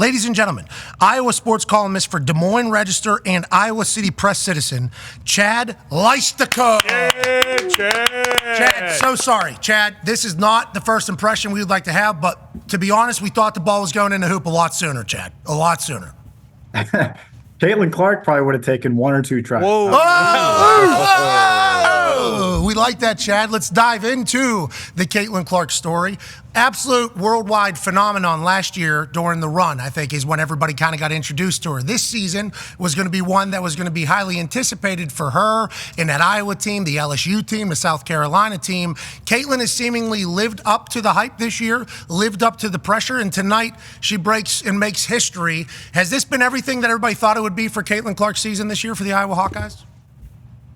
Ladies and gentlemen, Iowa sports columnist for Des Moines Register and Iowa City Press Citizen, Chad Leistikow. Yeah, Chad, so sorry. Chad, this is not the first impression we would like to have, but to be honest, we thought the ball was going in the hoop a lot sooner, Chad. A lot sooner. Caitlin Clark probably would have taken one or two tries. Whoa. We like that, Chad. Let's dive into the Caitlin Clark story. Absolute worldwide phenomenon last year during the run, I think, is when everybody kind of got introduced to her. This season was going to be one that was going to be highly anticipated for her in that Iowa team, the LSU team, the South Carolina team. Caitlin has seemingly lived up to the hype this year, lived up to the pressure, and tonight she breaks and makes history. Has this been everything that everybody thought it would be for Caitlin Clark's season this year for the Iowa Hawkeyes?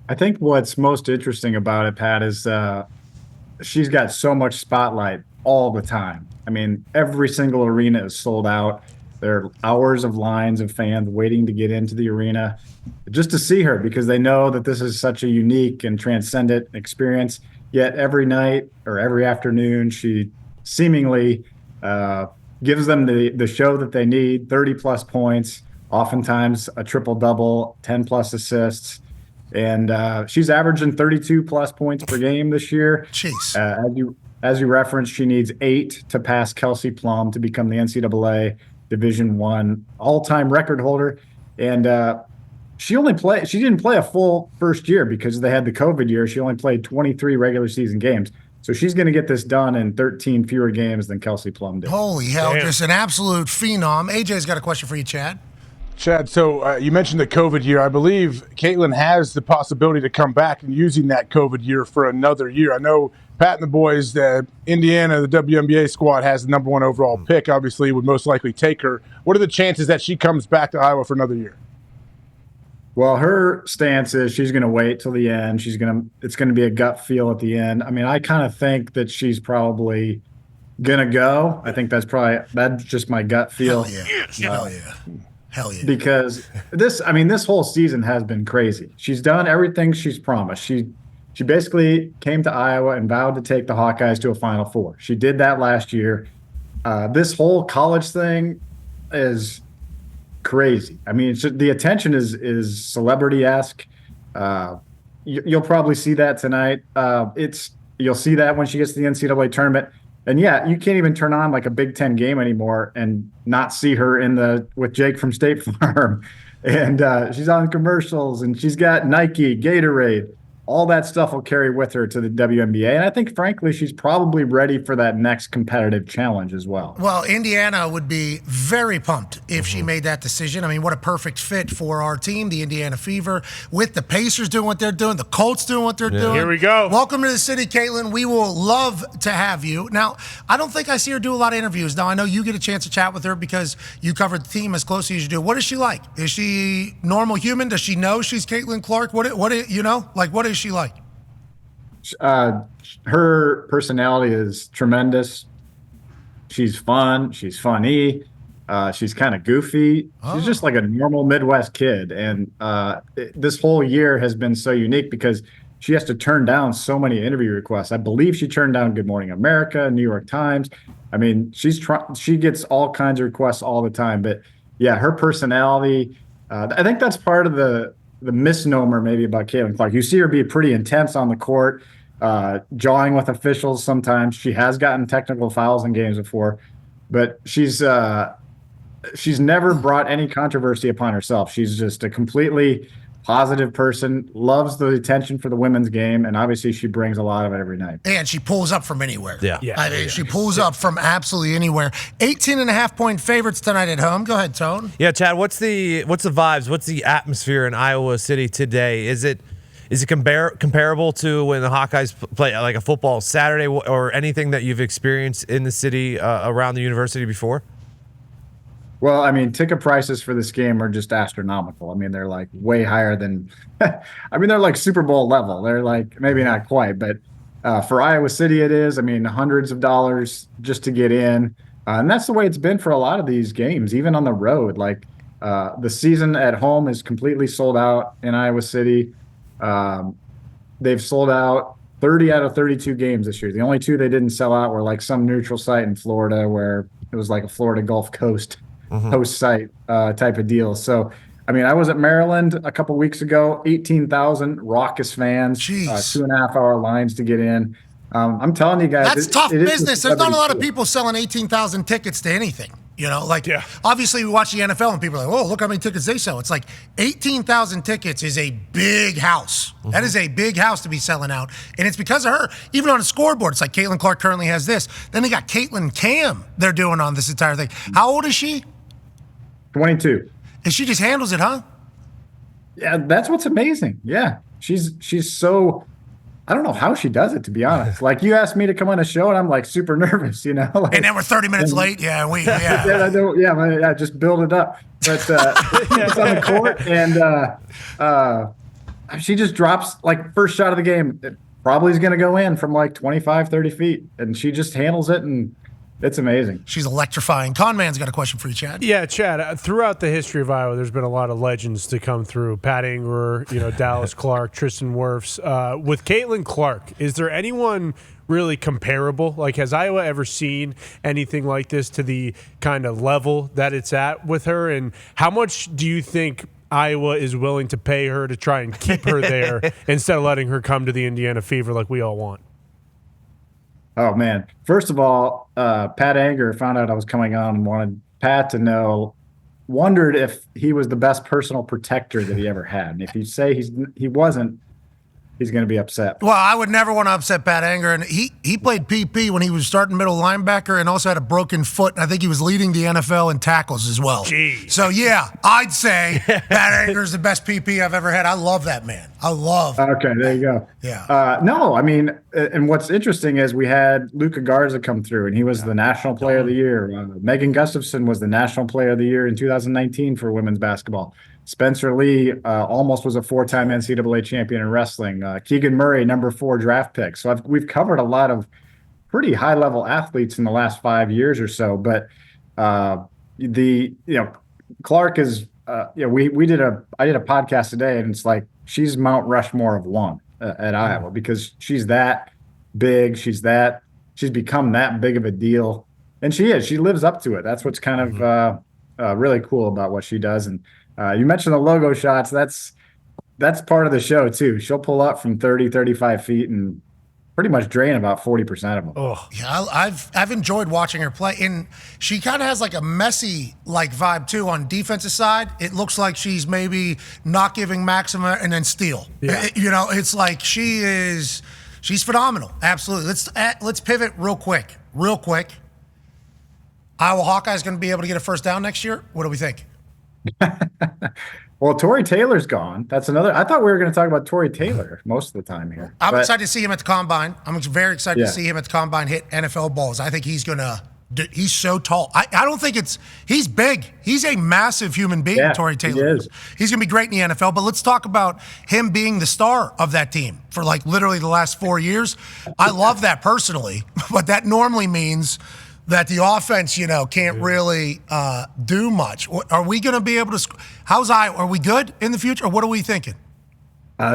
I think what's most interesting about it, Pat, is she's got so much spotlight all the time. I mean, every single arena is sold out. There are hours of lines of fans waiting to get into the arena just to see her because they know that this is such a unique and transcendent experience. Yet every night or every afternoon, she seemingly gives them the show that they need, 30-plus points, oftentimes a triple-double, 10-plus assists. And she's averaging 32-plus points per game this year. Jeez. As you referenced, she needs 8 to pass Kelsey Plum to become the NCAA Division I all-time record holder. And she didn't play a full first year because they had the COVID year. She only played 23 regular season games. So she's going to get this done in 13 fewer games than Kelsey Plum did. Holy hell, just an absolute phenom. AJ's got a question for you, Chad. Chad, so you mentioned the COVID year. I believe Caitlin has the possibility to come back and using that COVID year for another year. I know Pat and the boys, the Indiana, the WNBA squad has the number 1 overall pick, obviously would most likely take her. What are the chances that she comes back to Iowa for another year? Well, her stance is she's going to wait till the end. It's going to be a gut feel at the end. I mean, I kind of think that she's probably going to go. I think that's just my gut feel. Hell yeah. Hell yeah. Hell yeah. Because this whole season has been crazy. She's done everything she's promised. She basically came to Iowa and vowed to take the Hawkeyes to a Final Four. She did that last year. This whole college thing is crazy. I mean, the attention is celebrity-esque. You'll probably see that tonight. You'll see that when she gets to the NCAA tournament. And yeah, you can't even turn on like a Big Ten game anymore and not see her with Jake from State Farm. And she's on commercials and she's got Nike, Gatorade. All that stuff will carry with her to the WNBA. And I think, frankly, she's probably ready for that next competitive challenge as well. Well, Indiana would be very pumped if she made that decision. I mean, what a perfect fit for our team, the Indiana Fever, with the Pacers doing what they're doing, the Colts doing what they're doing. Here we go. Welcome to the city, Caitlin. We will love to have you. Now, I don't think I see her do a lot of interviews. Now, I know you get a chance to chat with her because you cover the team as closely as you do. What is she like? Is she normal human? Does she know she's Caitlin Clark? What is she like? Her personality is tremendous. She's fun. She's funny. She's kind of goofy. She's just like a normal Midwest kid. And this whole year has been so unique because she has to turn down so many interview requests. I believe she turned down Good Morning America, New York Times. I mean, she gets all kinds of requests all the time. But yeah, her personality, I think that's part of the misnomer maybe about Caitlin Clark. You see her be pretty intense on the court, jawing with officials sometimes. She has gotten technical fouls in games before, but she's never brought any controversy upon herself. She's just a completely positive person, loves the attention for the women's game, and obviously she brings a lot of it every night. And she pulls up from anywhere. Yeah. I mean, she pulls up from absolutely anywhere. 18.5-point favorites tonight at home. Go ahead, Tone. Yeah, Chad, what's the vibes? What's the atmosphere in Iowa City today? Is it comparable to when the Hawkeyes play like a football Saturday or anything that you've experienced in the city around the university before? Well, I mean, ticket prices for this game are just astronomical. I mean, they're like way higher than they're like Super Bowl level. They're like, maybe not quite, but for Iowa City it is. I mean, hundreds of dollars just to get in. And that's the way it's been for a lot of these games, even on the road. Like the season at home is completely sold out in Iowa City. They've sold out 30 out of 32 games this year. The only 2 they didn't sell out were like some neutral site in Florida where it was like a Florida Gulf Coast host site type of deal. So, I mean, I was at Maryland a couple weeks ago, 18,000 raucous fans, 2.5-hour lines to get in. I'm telling you guys, that's tough business. There's not a lot of people selling 18,000 tickets to anything. Obviously we watch the NFL and people are like, oh, look how many tickets they sell. It's like 18,000 tickets is a big house. That is a big house to be selling out. And it's because of her. Even on a scoreboard, it's like Caitlin Clark currently has this. Then they got Caitlin Cam they're doing on this entire thing. How old is she? 22. And she just handles it, huh? Yeah, that's what's amazing. Yeah. She's so, I don't know how she does it, to be honest. Like, you asked me to come on a show and I'm like super nervous, Like, and then we're 30 minutes late. Yeah, just build it up. But it's on the court and she just drops, like, first shot of the game. It probably is going to go in from like 25, 30 feet. And she just handles it and it's amazing. She's electrifying. Conman's got a question for you, Chad. Yeah, Chad, throughout the history of Iowa, there's been a lot of legends to come through. Pat Anger, Dallas Clark, Tristan Wirfs. With Caitlin Clark, is there anyone really comparable? Like, has Iowa ever seen anything like this to the kind of level that it's at with her? And how much do you think Iowa is willing to pay her to try and keep her there instead of letting her come to the Indiana Fever like we all want? Oh, man. First of all, Pat Anger found out I was coming on and wanted Pat to know, wondered if he was the best personal protector that he ever had. And if you say he wasn't, he's going to be upset. Well, I would never want to upset Pat Anger. And he played PP when he was starting middle linebacker and also had a broken foot. And I think he was leading the NFL in tackles as well. Jeez. So, yeah, I'd say Pat Anger is the best PP I've ever had. I love that man. I love Okay, there you go. Yeah. No, I mean, and what's interesting is we had Luka Garza come through, and he was the National Player of the Year. Megan Gustafson was the National Player of the Year in 2019 for women's basketball. Spencer Lee almost was a 4-time NCAA champion in wrestling. Keegan Murray, number 4 draft pick. So we've covered a lot of pretty high-level athletes in the last 5 years or so. But Clark is I did a podcast today, and it's like she's Mount Rushmore of one at Iowa because she's that big. She's become that big of a deal, and she lives up to it. That's what's kind of really cool about what she does. And you mentioned the logo shots. That's part of the show too. She'll pull up from 30, 35 feet and pretty much drain about 40% of them. Oh, yeah, I've enjoyed watching her play, and she kind of has like a messy vibe too on defensive side. It looks like she's maybe not giving Maxima and then steal. Yeah. It's like she's phenomenal. Absolutely. Let's pivot real quick. Iowa Hawkeyes going to be able to get a first down next year. What do we think? Well, Torrey Taylor's gone. That's another. I thought we were going to talk about Torrey Taylor most of the time here. I'm excited to see him at the combine. I'm very excited to see him at the combine hit NFL balls. I think he's so tall. I don't think he's big. He's a massive human being, Torrey Taylor. He is. He's going to be great in the NFL. But let's talk about him being the star of that team for literally the last 4 years. I love that personally, but that normally means that the offense, can't really do much. Are we going to be able to how's Iowa? Are we good in the future, or what are we thinking?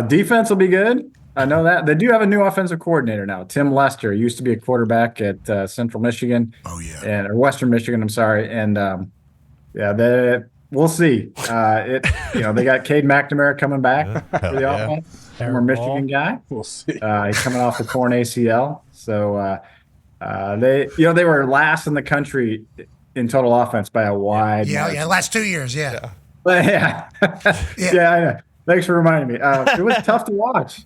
Defense will be good. I know that. They do have a new offensive coordinator now, Tim Lester. He used to be a quarterback at Central Michigan. Oh, yeah. Or Western Michigan, I'm sorry. And, we'll see. They got Cade McNamara coming back for the offense. Former Michigan guy. We'll see. He's coming off the torn ACL. So, they were last in the country in total offense by a wide margin. Yeah, last 2 years, yeah. But I know. Thanks for reminding me. It was tough to watch.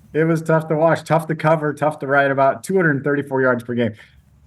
Tough to cover, tough to write about. 234 yards per game.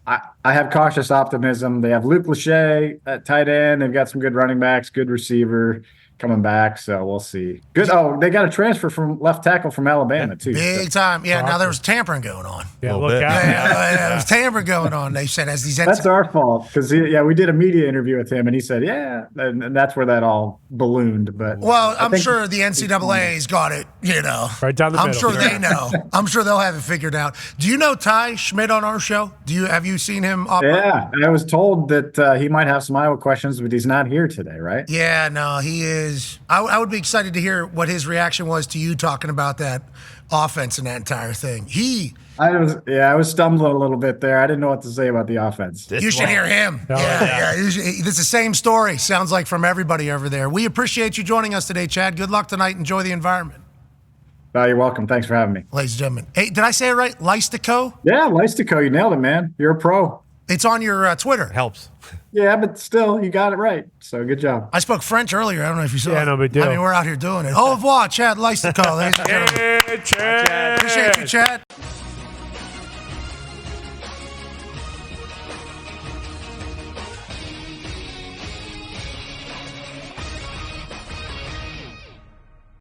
I have cautious optimism. They have Luke Lachey at tight end. They've got some good running backs, good receiver coming back, so we'll see. Good. Oh, they got a transfer from left tackle from Alabama too. Big time. Yeah. Now there was tampering going on. Yeah, look out. Yeah, there was tampering going on. They said as these. That's our fault because we did a media interview with him and he said and that's where that all ballooned. But I'm sure the NCAA's got it. Right down the middle. I'm sure they know. I'm sure they'll have it figured out. Do you know Ty Schmidt on our show? Have you seen him operate? Yeah, I was told that he might have some Iowa questions, but he's not here today, right? Yeah, no, he is. I would be excited to hear what his reaction was to you talking about that offense and that entire thing. He I was stumbling a little bit there. I didn't know what to say about the offense. You should hear him. It's the same story. Sounds like from everybody over there. We appreciate you joining us today, Chad. Good luck tonight. Enjoy the environment. You're welcome. Thanks for having me. Ladies and gentlemen. Hey, did I say it right? Leistikow? Yeah, Leistikow. You nailed it, man. You're a pro. It's on your Twitter. Helps. Yeah, but still, you got it right. So good job. I spoke French earlier. I don't know if you saw it. Yeah, no big deal. I mean, we're out here doing it. Au revoir, Chad Leistikow, ladies and gentlemen. Chad. Appreciate you, Chad.